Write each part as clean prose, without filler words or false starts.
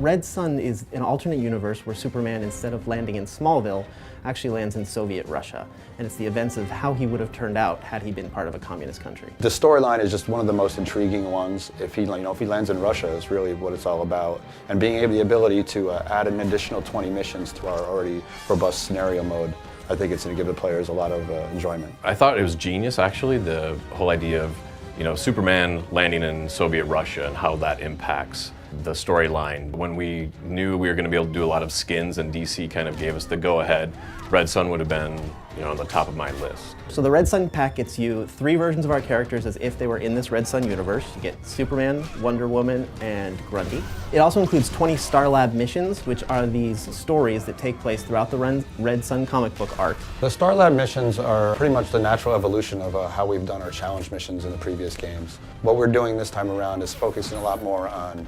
Red Sun is an alternate universe where Superman, instead of landing in Smallville, actually lands in Soviet Russia. And it's the events of how he would have turned out had he been part of a communist country. The storyline is just one of the most intriguing ones. If he lands in Russia, is really what it's all about. And being the ability to add an additional 20 missions to our already robust scenario mode, I think it's going to give the players a lot of enjoyment. I thought it was genius, actually, the whole idea of Superman landing in Soviet Russia and how that impacts the storyline. When we knew we were going to be able to do a lot of skins and DC kind of gave us the go-ahead, Red Sun would have been on the top of my list. So the Red Sun pack gets you 3 versions of our characters as if they were in this Red Sun universe. You get Superman, Wonder Woman, and Grundy. It also includes 20 Star Lab missions, which are these stories that take place throughout the Red Sun comic book arc. The Star Lab missions are pretty much the natural evolution of how we've done our challenge missions in the previous games. What we're doing this time around is focusing a lot more on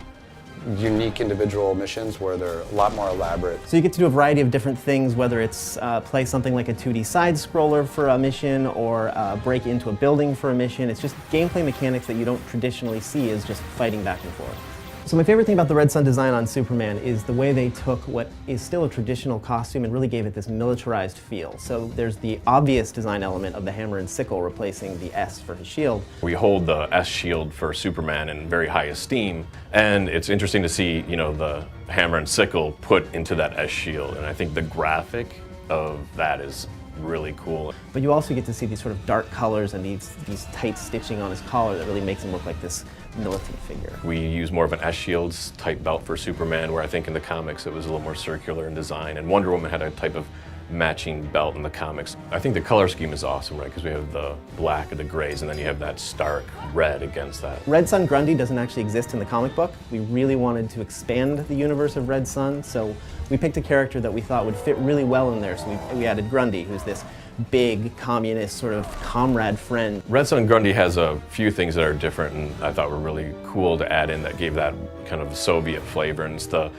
unique individual missions where they're a lot more elaborate. So you get to do a variety of different things, whether it's play something like a 2D side-scroller for a mission or break into a building for a mission. It's just gameplay mechanics that you don't traditionally see as just fighting back and forth. So my favorite thing about the Red Sun design on Superman is the way they took what is still a traditional costume and really gave it this militarized feel. So there's the obvious design element of the hammer and sickle replacing the S for his shield. We hold the S shield for Superman in very high esteem, and it's interesting to see, the hammer and sickle put into that S shield, and I think the graphic of that is really cool. But you also get to see these sort of dark colors and these tight stitching on his collar that really makes him look like this militant figure. We use more of an S shields type belt for Superman, where I think in the comics it was a little more circular in design, and Wonder Woman had a type of matching belt in the comics. I think the color scheme is awesome, right? Because we have the black and the grays, and then you have that stark red against that. Red Sun Grundy doesn't actually exist in the comic book. We really wanted to expand the universe of Red Sun, so we picked a character that we thought would fit really well in there. So we added Grundy, who's this big communist sort of comrade friend. Red Sun Grundy has a few things that are different and I thought were really cool to add in that gave that kind of Soviet flavor. And it's the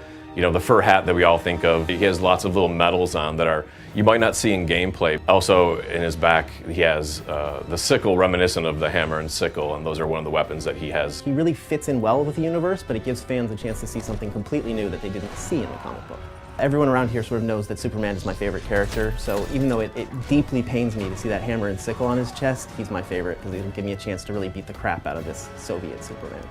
fur hat that we all think of. He has lots of little medals on that you might not see in gameplay. Also in his back he has the sickle reminiscent of the hammer and sickle, and those are one of the weapons that he has. He really fits in well with the universe, but it gives fans a chance to see something completely new that they didn't see in the comic book. Everyone around here sort of knows that Superman is my favorite character, so even though it deeply pains me to see that hammer and sickle on his chest, he's my favorite because he'll give me a chance to really beat the crap out of this Soviet Superman.